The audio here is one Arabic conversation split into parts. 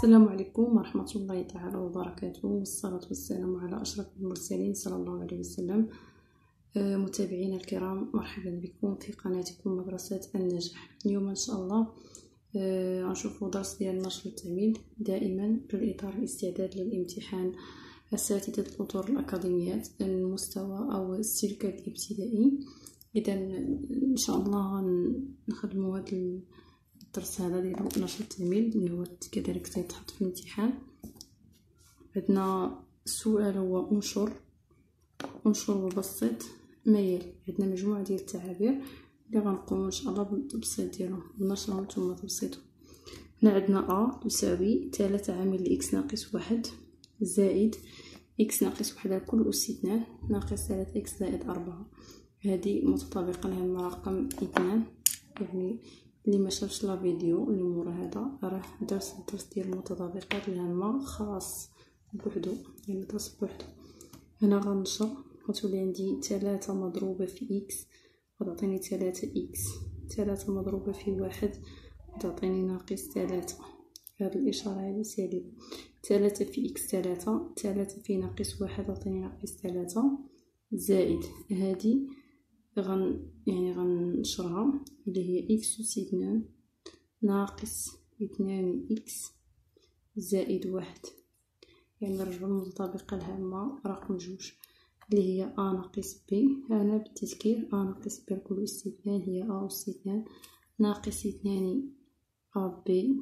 السلام عليكم ورحمة الله تعالى وبركاته، والصلاة والسلام على أشرف المرسلين صلى الله عليه وسلم. متابعينا الكرام، مرحبا بكم في قناتكم مدرسة النجاح. اليوم إن شاء الله غنشوفوا درس ديال نشر التعميد دائما في إطار الاستعداد للامتحان أساتذة الأطر الأكاديميات المستوى أو السلك الابتدائي. إذا إن شاء الله نخدموا هذا الدرس هذا ديال نشر التعميد اللي هو كذلك سيتحط في الامتحان. عندنا السؤال هو انشر وبسط ما يلي. عندنا مجموعة ديال التعابير اللي غنقوموا ان شاء الله بالتبسيط ديالهم، بنشرهم ثم تبسيطهم. هنا عندنا تساوي 3 عامل لإكس ناقص 1 زائد إكس ناقص 1 على كل أس 2 ناقص 3 إكس زائد 4. هذه متطابقة لها رقم 2. يعني اللي ما شافش لا فيديو اللي مورا هذا راه الدرس ديال المتطابقات الهامة خاص بوحدو، يعني درس بوحدو. هنا غنشر غتولي عندي 3 مضروبة في إكس غتعطيني 3 إكس، 3 مضروبة في 1 غتعطيني ناقص 3. هاد الإشارة هذه سالبة. 3 في إكس 3 في ناقص 1 غتعطيني ناقص 3 زائد هذه غنشرها اللي هي إكس أس 2 ناقص 2 إكس زائد 1. يعني نرجعو للمتطابقة الهامة رقم 2 اللي هي أ ناقص بي. هنا بالتذكير أ ناقص بي لكل أس 2 هي أ أس 2 ناقص 2 أ بي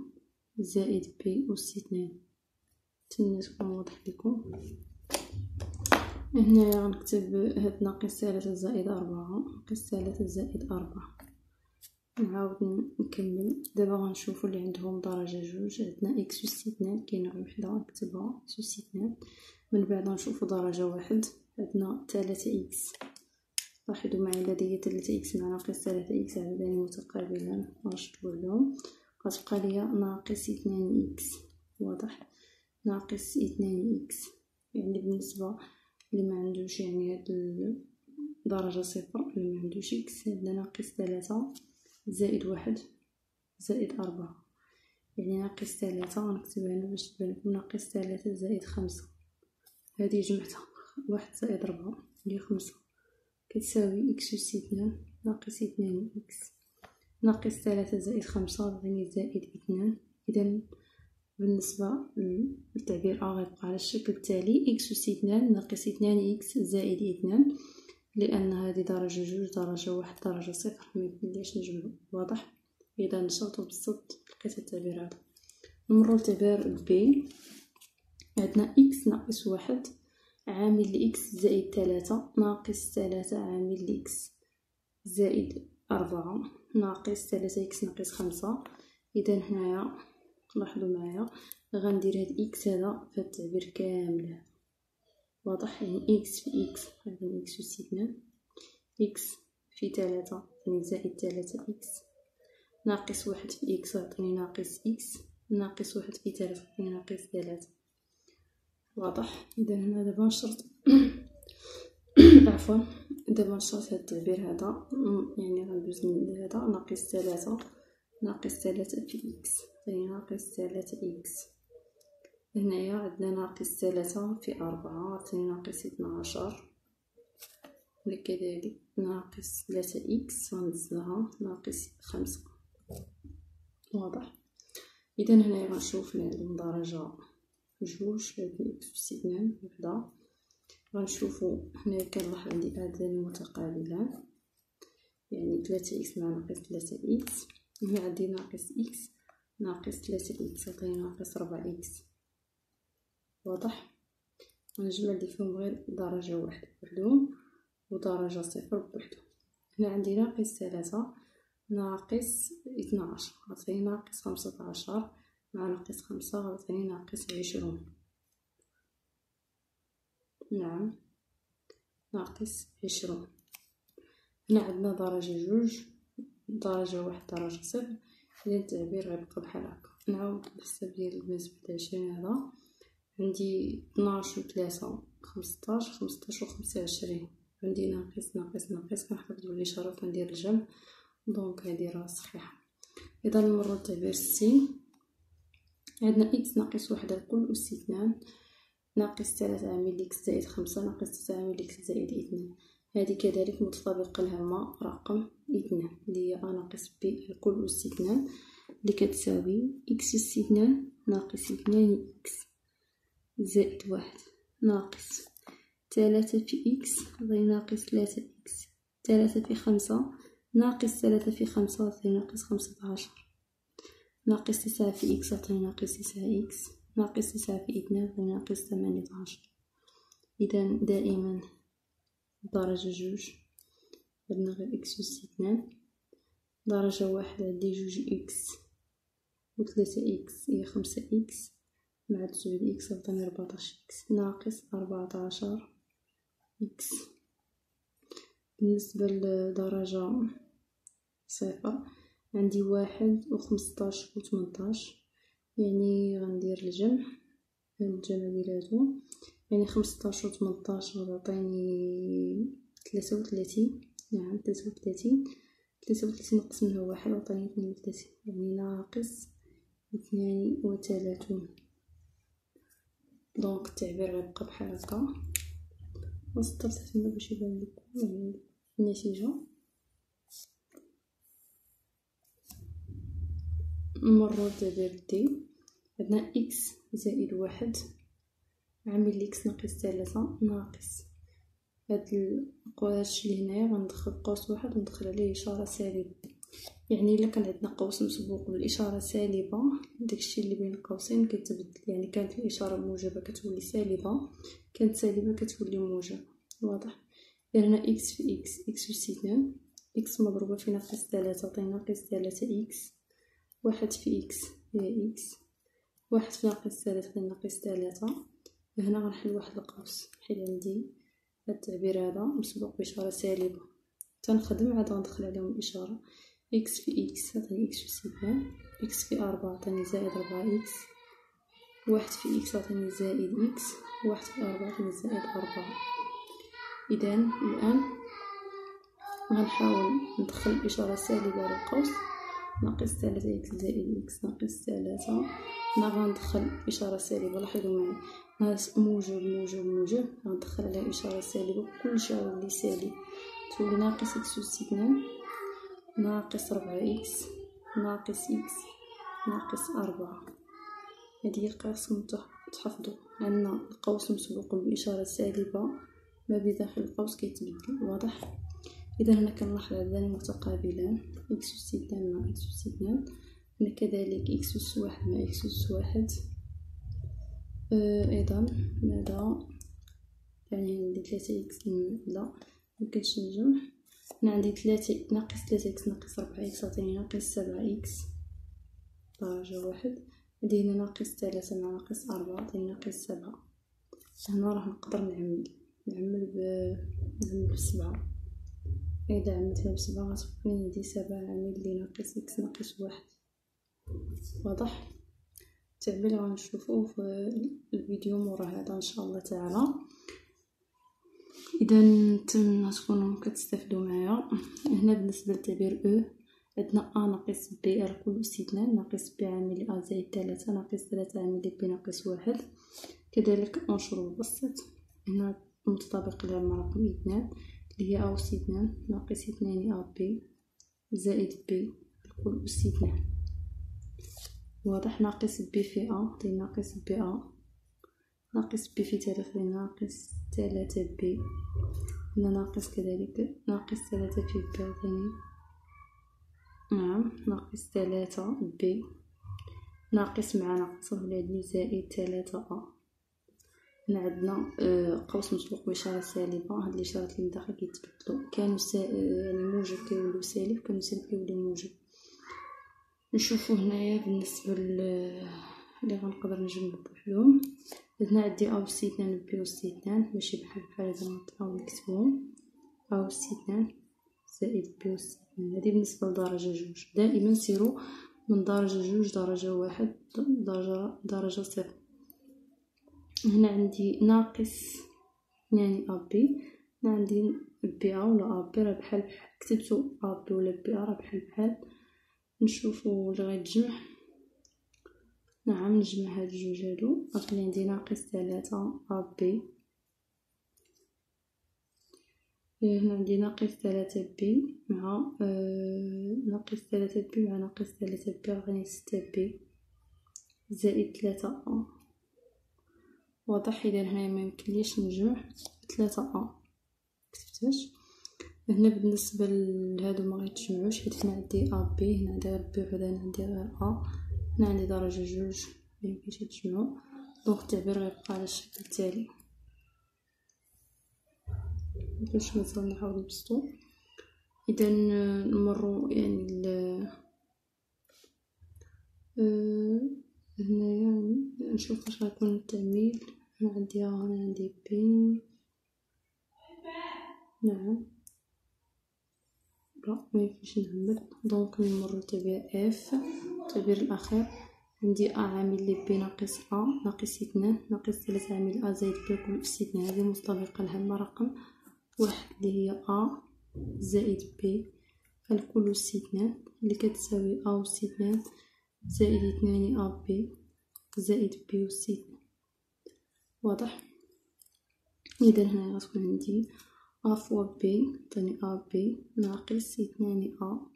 زائد بي أس 2. نتمنى تكون واضح لكم. هنا غنكتب هاد ناقص 3 زائد 4 ناقص 3 زائد 4. نعاود نكمل. دابا غنشوفوا اللي عندهم درجة 2. عندنا إكس أس 2 كاينة غير وحدة نكتبها إكس أس 2. من بعد غنشوفوا درجة 1 عندنا 3 إكس. لاحظوا معي الذي هي 3 إكس مع ناقص 3 إكس عددان متقابلان غنشطبوا عليهم. غتبقى ليا ناقص 2 إكس. واضح؟ ناقص 2 إكس. يعني بالنسبة اللي ما عندوش يعني هاد درجة 0 اللي ما عندوش إكس عندنا ناقص 3 زائد 1 زائد 4. يعني ناقص 3 غنكتبها هنا باش تبان لكم ناقص 3 زائد 5. هذه جمعتها 1 زائد 4 هي 5 كتساوي إكس أس 2 ناقص 2 إكس ناقص 3 زائد 5 غتعطيني زائد 2. إذا بالنسبة للتعبير أ غيبقى على الشكل التالي: إكس أس 2 ناقص 2 إكس زائد 2. لأن هذه درجة 2 درجة 1 درجة 0 ميمكنليش نجمعو. واضح؟ إذا نشرت وبسطت لقيت التعبير هذا. نمرو لتعبير بي. عندنا إكس ناقص 1 عامل لإكس زائد 3 ناقص 3 عامل لإكس زائد 4 ناقص 3 إكس ناقص 5. إذا هنايا لاحظوا معايا غندير هاد إكس هذا في التعبير كامل. واضح؟ يعني إكس في إكس يعني إكس أس 2 إكس في 3 يعني زائد 3 إكس ناقص 1 في إكس يعطيني ناقص إكس ناقص 1 في 3 يعطيني ناقص 3. واضح؟ إذا هنا دابا نشرت عفوا دابا نشرت هاد التعبير هذا. يعني غندوز من هذا ناقص 3 في إكس يعني ناقص 3 إكس. هنايا عندنا ناقص 3 في 4 عطيني ناقص 12. وكذلك ناقص 3 إكس غنزلها ناقص 5. واضح؟ إذا هنايا غنشوف عندهم درجة 2 هادي إكس أس 2 وحدة. غنشوفو هنايا كنلاحظ عندي عددان متقابلان يعني 3 إكس مع ناقص 3 إكس. هنا عندي ناقص إكس ناقص 3 إكس عطيني ناقص 4 إكس. واضح؟ غنجمع اللي فيهم غير درجة 1 بوحدهم ودرجة 0 بوحدهم. هنا عندي ناقص 3 ناقص 12 غتعطيني ناقص 15 مع ناقص 5 غتعطيني ناقص 20. نعم ناقص 20. هنا عندنا درجة 2 درجة 1 درجة 0. إذا التعبير غيبقى بحال هكا. نعاود الحساب ديال بالنسبة ل20 هذا عندي 12 و 3 15 15 و 25 عندي ناقص كنحفظ الإشارة وكندير الجمع دونك هذه راه صحيحة. إذا نمرو للتعبير سي. عندنا إكس ناقص واحد الكل أس 2 ناقص 3 عامل إكس زائد 5 ناقص 9 عامل إكس زائد 2. هذه كذلك متطابقة لها مع رقم 2 اللي هي أ ناقص بي الكل أس 2 اللي كتساوي إكس أس 2 ناقص 2 إكس زائد 1 ناقص 3 في إكس غير ناقص 3 إكس 3 في 5 ناقص 3 في 5 غير ناقص 15 ناقص 9 في إكس غير ناقص 9 إكس ناقص 9 في 2 غير ناقص 18. إذا دائما درجة جوج عندنا غير إكس أس 2 درجة واحد عندي جوج إكس و 3 إكس هي 5 إكس مع 9 إكس عطاني 14 إكس ناقص 14 إكس. بالنسبة لدرجة صفر عندي واحد و 15 و 18 يعني غندير الجمع بيناتهم يعني 15 و 18 غتعطيني 33 نعم 33 نقص منها واحد عطاني 32 يعني ناقص 32. دونك التعبير غيبقى بحال هكا. وسطرت حتى باش يبان لكم النتيجة. نمرو للتعبير دي عندنا إكس زائد واحد عامل إكس ناقص 3 ناقص هاد هادشي اللي هنايا غندخل قوس واحد وندخل عليه إشارة سالبة. يعني إلا كان عندنا قوس مسبوق بالإشارة سالبة داكشي اللي بين القوسين كتبدل، يعني كانت الإشارة موجبة كتولي سالبة، كانت سالبة كتولي موجبة. واضح؟ هنا إكس في إكس أس 2 إكس مضروبة في ناقص 3 عطينا ناقص 3 إكس واحد في إكس هي إكس واحد في ناقص 3 ناقص 3. هنا غنحل واحد القوس حيت عندي هاد التعبير هذا مسبوق بإشارة سالبة تنخدم عاد غندخل عليهم الإشارة. إكس في إكس عطيني إكس أس 2 إكس في 4 عطيني زائد 4 إكس واحد في إكس عطيني زائد إكس واحد في 4 عطيني زائد 4. إذا الآن غنحاول ندخل الإشارة السالبة على القوس ناقص 3 إكس زائد إكس ناقص 3 هنا غندخل إشارة سالبة. لاحظوا معي موجب غندخل على إشارة سالبة كلشي غيولي سالب تولي ناقص إكس أس 2 ناقص 4 إكس ناقص إكس ناقص 4. هذه خاصكم تحفظوا عندنا القوس مسبوق بإشارة سالبة ما بداخل القوس كيتبدل. واضح؟ إذا هنا كنلاحظ عندنا متقابلان إكس أس 2 مع إكس أس 2 هنا كذلك إكس أس 1 مع إكس أس 1. أيضا ماذا يعني عندي 3 إكس لا ممكنش نجمع. هنا عندي 3 ناقص 3 إكس ناقص 4 إكس عطيني ناقص 7 إكس درجة واحد. عندي هنا ناقص 3 مع ناقص 4 عطيني ناقص 7. هنا راح نقدر نعمل ب7. إذا عملتها ب7 غتبقى عندي 7 عامل لي ناقص إكس ناقص 1. واضح؟ التعبير غنشوفوه في الفيديو مورا هذا إن شاء الله تعالى. إذا نتمنى تكونوا كتستافدوا معايا. هنا بالنسبة للتعبير أو عندنا أ ناقص بي الكل أس 2 ناقص بي عامل أ زائد 3 ناقص 3 عامل بي ناقص 1. كذلك أنشر وبسط هنا متطابق لها مع رقم 2 اللي هي أ أس 2 ناقص 2 أ بي زائد بي الكل أس 2. واضح؟ ناقص بي في أ عطيني ناقص بي أ ناقص بي في 3 ناقص 3 بي هنا ناقص كذلك ناقص 3 في بي عطيني نعم ناقص 3 بي ناقص مع ناقص ولادني زائد 3 أ. هنا عندنا قوس مسبوق بإشارة سالبة. هاد الإشارات اللي داخل كيتبدلوا كانوا يعني موجب كيوليو سالب كانوا سالب كيوليو موجب. نشوفو هنايا بالنسبة اللي غنقدر نجمع بوحدهم. هنا عندي أ أس 2 بي أس 2 ماشي بحال هذا نحاول نكتبهم أ أس 2 زائد بي أس 2. هذه بالنسبة لدرجة جوج. دائما سيروا من درجة جوج درجة واحد درجة صفر. هنا عندي ناقص 2 أ بي هنا عندي بي أ ولا أ بي راه بحال كتبتو أ بي ولا بي أ راه بحال نشوفو اللي غيتجمع. نعم نجمع هاد الجوج هادو، غتولي عندي ناقص 3 أ بي. هنا عندي ناقص 3 بي مع ناقص 3 بي مع ناقص 3 بي غني 6 بي زائد 3 أ. واضح؟ إذا هنايا ميمكنليش نجمع 3 أ، مكتبتهاش. هنا بالنسبة لهادو مغيتجمعوش حيت هنا عندي أ بي، هنا عندي غير بي وهنا عندي غير أ، هنا عندي درجة جوج ميمكنش يتجمعو، دونك التعبير غيبقى على الشكل التالي. باش مثلا نحاول نبسطو. اذا نمروا يعني هنايا نشوف واش غيكون التعميل. هنا عندي بي، نعم لا ميمكنش نعمل، دونك نمروا للتعبير اف. التعبير الاخير عندي ا عامل لي بي ناقص ا ناقص 2 ناقص 3 عامل ا زائد بي كل اس 2. هذه مسطبقه الهامه رقم 1 اللي هي ا زائد بي الكل اس 2 اللي كتساوي ا اس 2 زائد 2 ا بي زائد بي اس 2. واضح؟ اذا هنا غتكون عندي ا فوا بي تاني ا بي ناقص 2 ا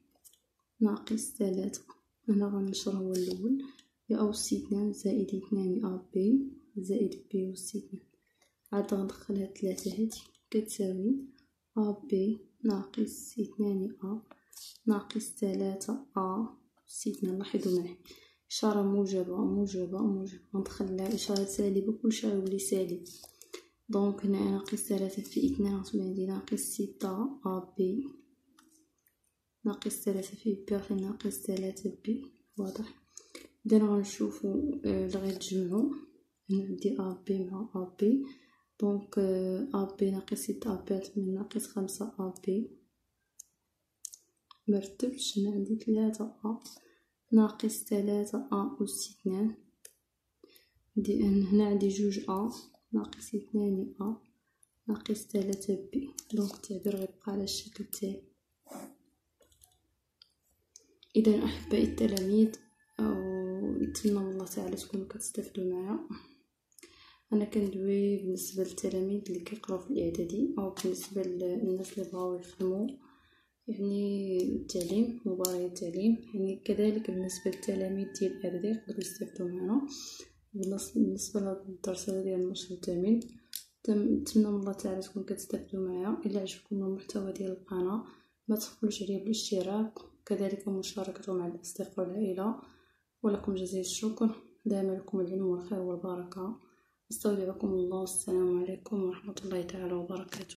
ناقص 3. هنا غنشر هو الاول يا ا اس 2 زائد 2 ا بي زائد بي اس 2. عاد غندخل هاد 3 هادي كتساوي ا بي ناقص 2 ا ناقص 3 ا اس 2. لاحظوا معي إشارة موجبة موجبة موجبة، غندخل لها إشارة سالبة كلشي غيولي سالب. دونك هنا ناقص 3 في 2 غتولي عندي ناقص 6 أ بي ناقص 3 في بي غتولي ناقص 3 بي. واضح؟ إذا غنشوفو اللي غيتجمعو. هنا عندي أ بي مع أ بي، دونك أ بي ناقص 6 أ بي غتولي ناقص 5 أ بي مرتبش. هنا عندي 3 أ ناقص 3 أ أس 2. هنا عندي جوج أ ناقص 2 أ ناقص 3 بي. دونك التعبير غيبقى على الشكل التالي. إذا أحبائي التلاميذ، نتمنى من الله تعالى تكونوا كتستافدوا معايا. أنا كندوي بالنسبة للتلاميذ اللي كيقراو في الإعدادي أو بالنسبة للناس اللي بغاو يخدموا يعني التعليم مباريات التعليم، يعني كذلك بالنسبة للتلاميذ ديال الإعدادي يقدروا يستافدوا معنا. بالنسبة لهاد الدرس هذا ديال النشر الثامن، نتمنى من الله تعالى تكونوا كتستافدوا معايا. إلا عجبكم المحتوى ديال القناة ما تبخلوش عليا بالاشتراك وكذلك مشاركته مع الأصدقاء والعائلة. ولكم جزيل الشكر، دائما لكم العلم والخير والبركة. استودعكم الله، والسلام عليكم ورحمة الله تعالى وبركاته.